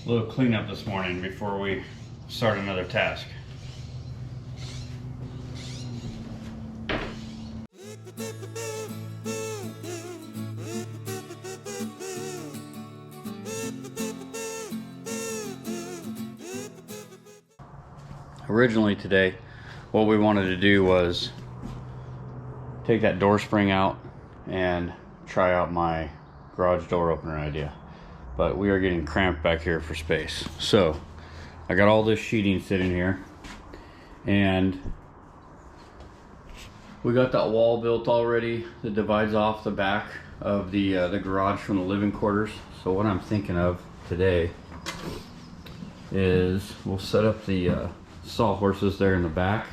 A little cleanup this morning before we start another task. Originally today, what we wanted to do was take that door spring out and try out my garage door opener idea. But we are getting cramped back here for space. So I got all this sheeting sitting here, and we got that wall built already that divides off the back of the garage from the living quarters. So what I'm thinking of today is we'll set up the sawhorses there in the back,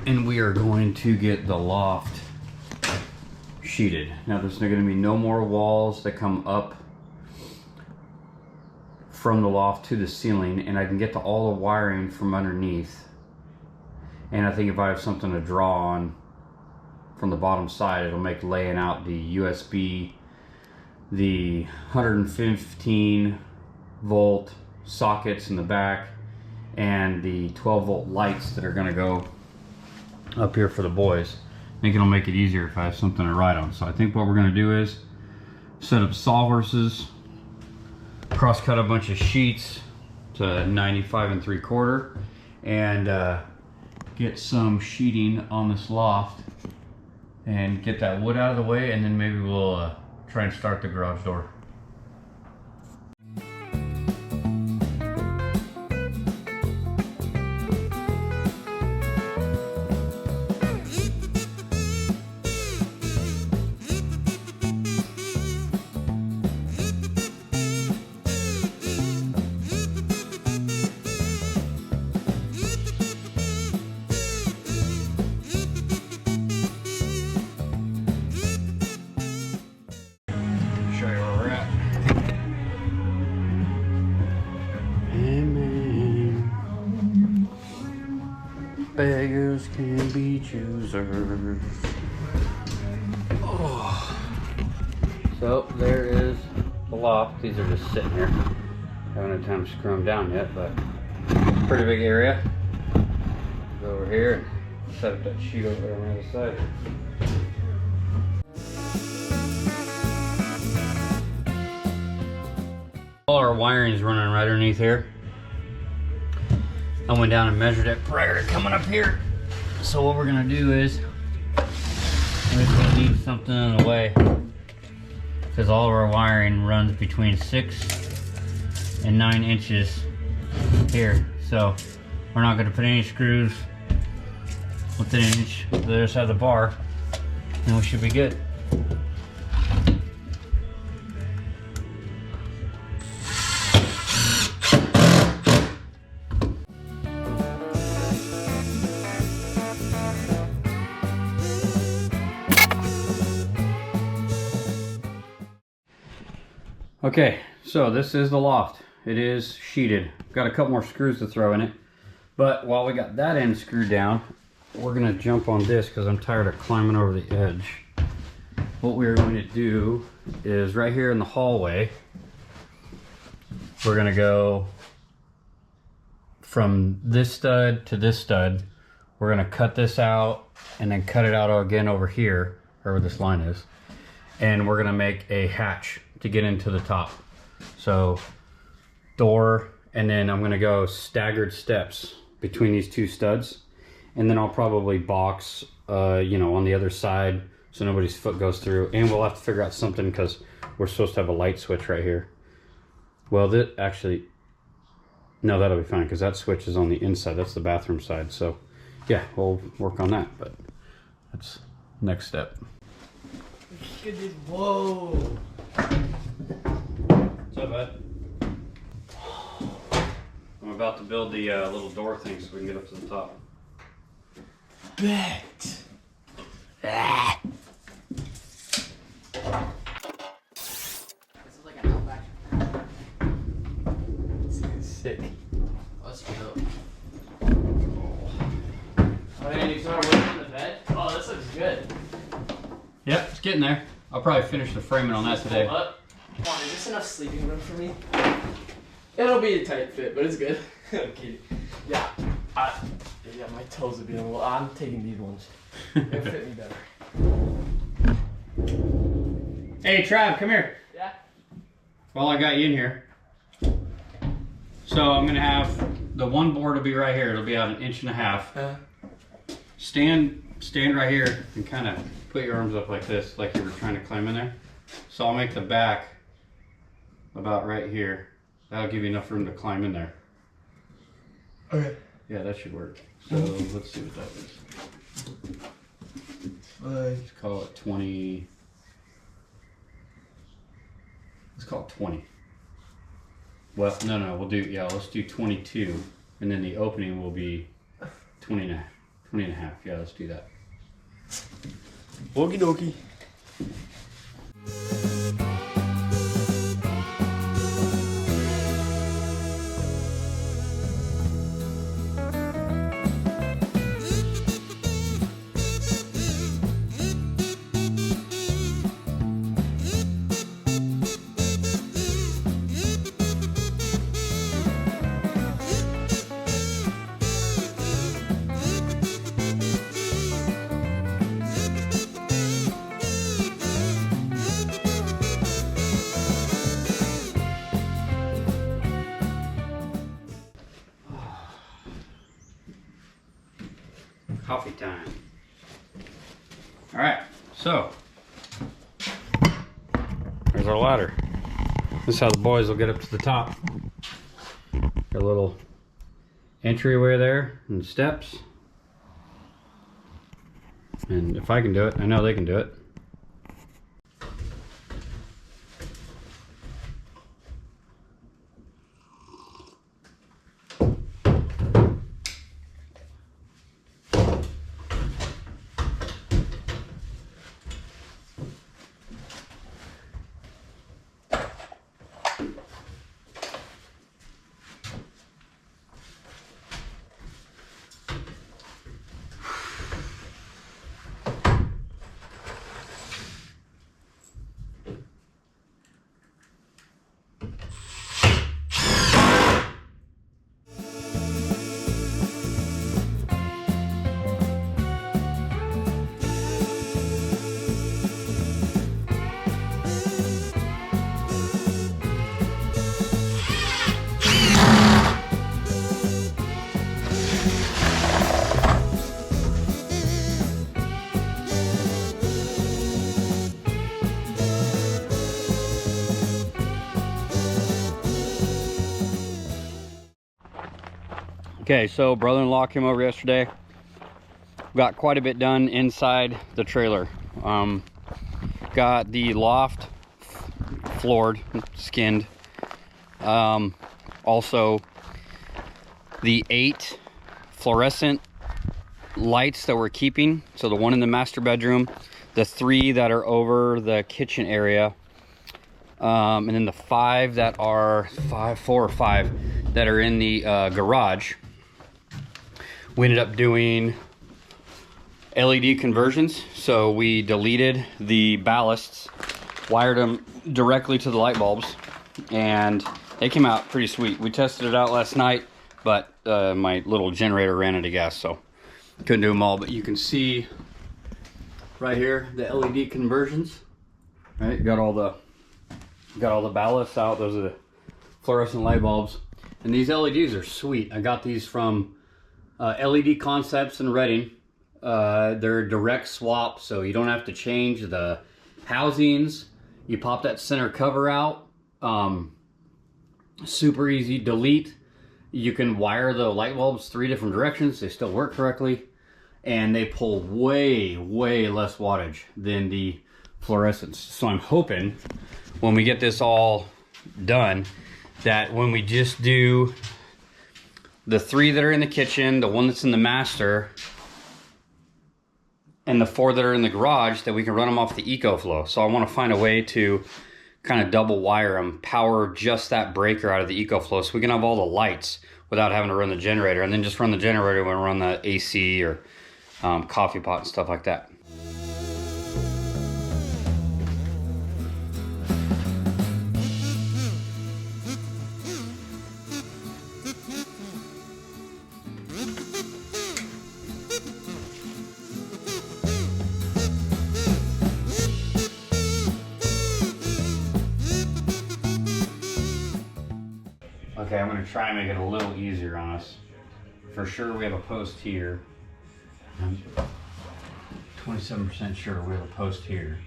and we are going to get the loft sheeted. Now there's going to be no more walls that come up from the loft to the ceiling, and I can get to all the wiring from underneath. And I think if I have something to draw on from the bottom side, it'll make laying out the USB, the 115 volt sockets in the back, and the 12 volt lights that are going to go up here for the boys. I think it'll make it easier if I have something to write on. So I think what we're going to do is set up sawhorses, cross cut a bunch of sheets to 95 3/4, and get some sheeting on this loft and get that wood out of the way, and then maybe we'll try and start the garage door. Beggars can be choosers. Oh. So there is the loft. These are just sitting here. Haven't had time to screw them down yet, but pretty big area. Go over here and set up that sheet over there on the other side. All our wiring is running right underneath here. I went down and measured it prior to coming up here. So what we're gonna do is we're just gonna leave something in the way, because all of our wiring runs between 6 and 9 inches here. So we're not gonna put any screws within an inch to the other side of the bar, and we should be good. Okay, so this is the loft. It is sheeted. Got a couple more screws to throw in it. But while we got that end screwed down, we're gonna jump on this because I'm tired of climbing over the edge. What we're going to do is right here in the hallway, we're gonna go from this stud to this stud. We're gonna cut this out and then cut it out again over here, wherever this line is. And we're gonna make a hatch to get into the top. So door, and then I'm gonna go staggered steps between these two studs, and then I'll probably box you know, on the other side so nobody's foot goes through. And we'll have to figure out something because we're supposed to have a light switch right here. Well, that actually, no, that'll be fine because that switch is on the inside. That's the bathroom side. So yeah, we'll work on that, but that's next step. Whoa! What's up, bud? I'm about to build the little door thing so we can get up to the top. Bet! This is like an Outback. This is sick. Let's go. Oh, hey, you start working on the bed? Oh, this looks good. Yep, it's getting there. I'll probably finish the framing on that today. Hold up. Come on, Is this enough sleeping room for me? It'll be a tight fit, but it's good. I'm kidding. Yeah. Yeah, my toes would be a little. I'm taking these ones. They'll fit me better. Hey, Trav, come here. Yeah. Well, I got you in here. So I'm gonna have the one board will be right here. It'll be about 1.5 inches. Stand right here and kind of put your arms up like this, like you were trying to climb in there. So I'll make the back about right here. That'll give you enough room to climb in there. Okay. Yeah, that should work. So let's see what that is. Let's call it 20. Let's call it 20. Well, no, let's do 22. And then the opening will be 20 and a half. Yeah, let's do that. Okie dokie. Coffee time. All right, so there's our ladder. This is how the boys will get up to the top. Got a little entryway there and steps. And if I can do it, I know they can do it. Okay, so brother-in-law came over yesterday. Got quite a bit done inside the trailer. Got the loft floored, skinned. Also, the 8 fluorescent lights that we're keeping. So the one in the master bedroom, the 3 that are over the kitchen area, and then the 5 that are 4 or 5 that are in the garage. We ended up doing LED conversions, so we deleted the ballasts, wired them directly to the light bulbs, and they came out pretty sweet. We tested it out last night, but my little generator ran out of gas, so couldn't do them all. But you can see right here the LED conversions. Right, got all the ballasts out. Those are the fluorescent light bulbs, and these LEDs are sweet. I got these from LED Concepts in Reading. They're direct swap, so you don't have to change the housings. You pop that center cover out. Super easy. Delete. You can wire the light bulbs 3 different directions. They still work correctly, and they pull way less wattage than the fluorescents. So I'm hoping when we get this all done, that when we just do the 3 that are in the kitchen, the 1 that's in the master, and the 4 that are in the garage, that we can run them off the EcoFlow. So I want to find a way to kind of double wire them, power just that breaker out of the EcoFlow, so we can have all the lights without having to run the generator, and then just run the generator when we run the AC or coffee pot and stuff like that. Okay, I'm gonna try and make it a little easier on us. For sure we have a post here. I'm 27% sure we have a post here.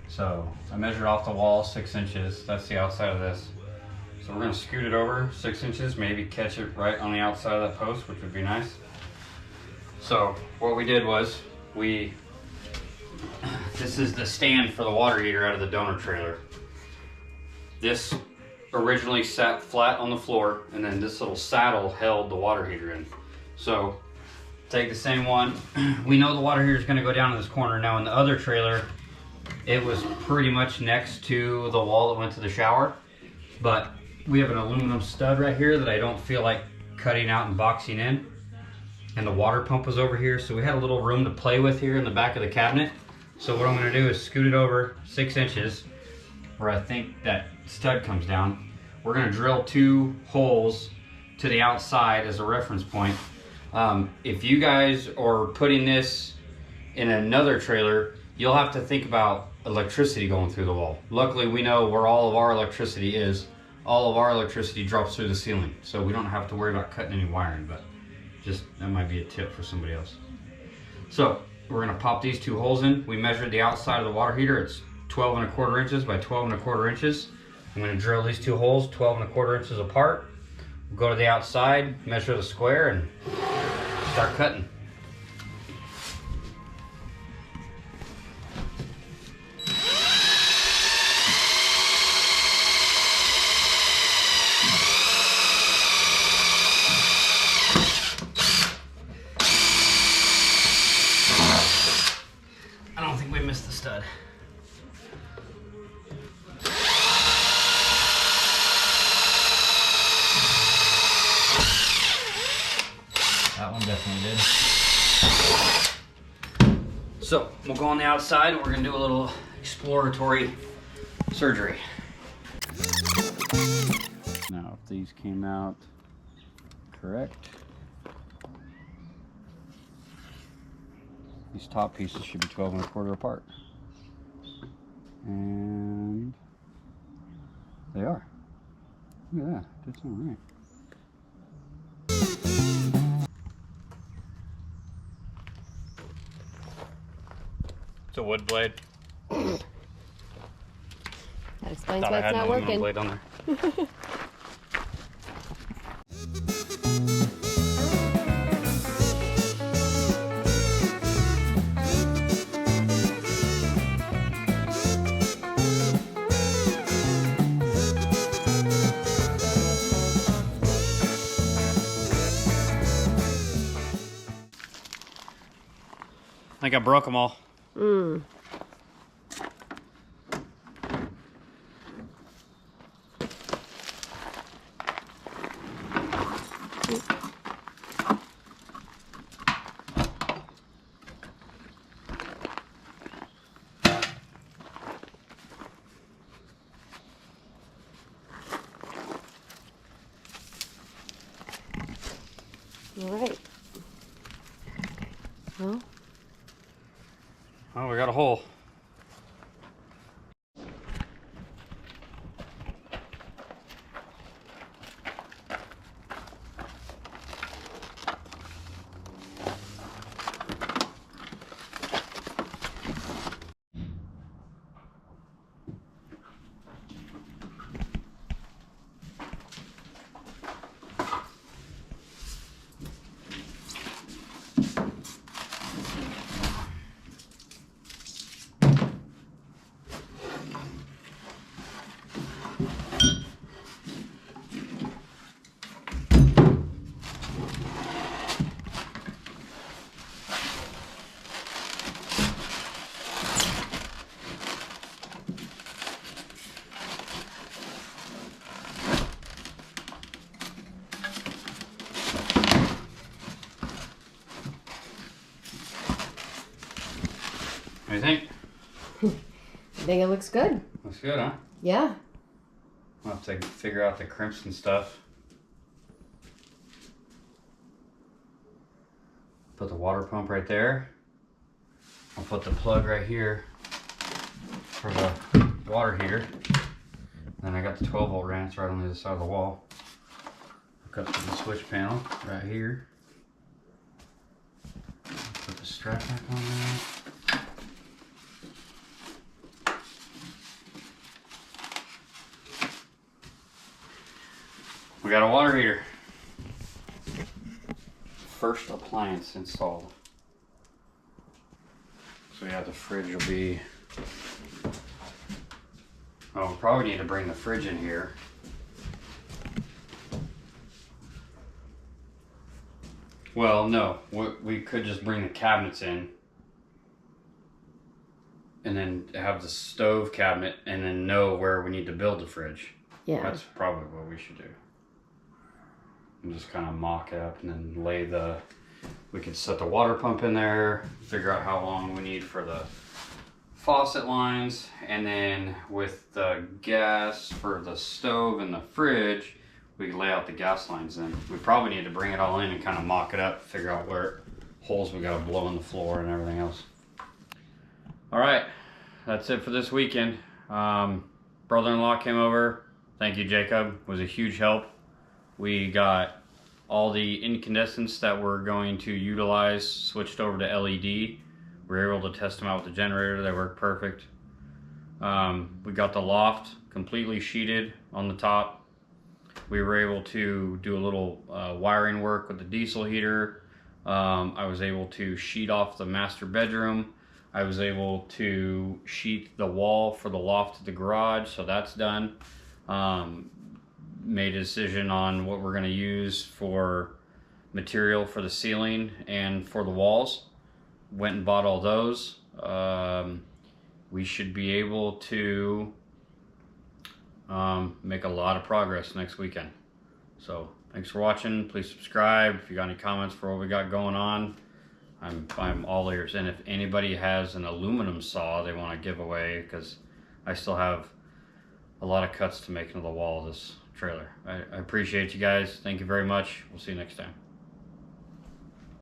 So I measured off the wall 6 inches. That's the outside of this. So we're gonna scoot it over 6 inches, maybe catch it right on the outside of that post, which would be nice. So what we did was this is the stand for the water heater out of the donor trailer. This originally sat flat on the floor, and then this little saddle held the water heater in. So take the same one. We know the water heater is going to go down in this corner. Now in the other trailer, it was pretty much next to the wall that went to the shower, but we have an aluminum stud right here that I don't feel like cutting out and boxing in, and the water pump was over here, so we had a little room to play with here in the back of the cabinet. So what I'm going to do is scoot it over 6 inches where I think that stud comes down. We're going to drill 2 holes to the outside as a reference point. If you guys are putting this in another trailer, you'll have to think about electricity going through the wall. Luckily, we know where all of our electricity is. All of our electricity drops through the ceiling, so we don't have to worry about cutting any wiring, but just that might be a tip for somebody else. So we're going to pop these 2 holes in. We measured the outside of the water heater. It's 12¼ inches by 12¼ inches. I'm going to drill these 2 holes 12¼ inches apart. We'll go to the outside, measure the square, and start cutting. I don't think we missed the stud. That one definitely did. So we'll go on the outside and we're gonna do a little exploratory surgery. Now if these came out correct, these top pieces should be 12¼ apart. And they are. Look at that, that's all right. It's a wood blade. That explains Thought why I it's had not an aluminum working. blade on there. I think I broke them all. All right. Well, Oh, we got a hole. What do you think? I think it looks good. Looks good, huh? Yeah. I'll have to figure out the crimps and stuff. Put the water pump right there. I'll put the plug right here for the water heater. Then I got the 12-volt ranch right on the other side of the wall. Hook up to the switch panel right here. Put the strap back on there. We got a water heater. First appliance installed. So yeah, the fridge will be... Oh, we'll probably need to bring the fridge in here. Well, no, we could just bring the cabinets in and then have the stove cabinet and then know where we need to build the fridge. Yeah. That's probably what we should do. And just kind of mock it up and then lay the... We could set the water pump in there, figure out how long we need for the faucet lines, and then with the gas for the stove and the fridge, we could lay out the gas lines in. We probably need to bring it all in and kind of mock it up, figure out where holes we got to blow in the floor and everything else. All right, that's it for this weekend. Brother-in-law came over. Thank you, Jacob. It was a huge help. We got all the incandescents that we're going to utilize switched over to LED. We were able to test them out with the generator. They work perfect. We got the loft completely sheeted on the top. We were able to do a little wiring work with the diesel heater. I was able to sheet off the master bedroom. I was able to sheet the wall for the loft to the garage, so that's done. Made a decision on what we're going to use for material for the ceiling and for the walls. Went and bought all those. We should be able to make a lot of progress next weekend. So thanks for watching. Please subscribe. If you got any comments for what we got going on, I'm all ears. And if anybody has an aluminum saw they want to give away, because I still have a lot of cuts to make into the wall of this trailer. I appreciate you guys. Thank you very much. We'll see you next time.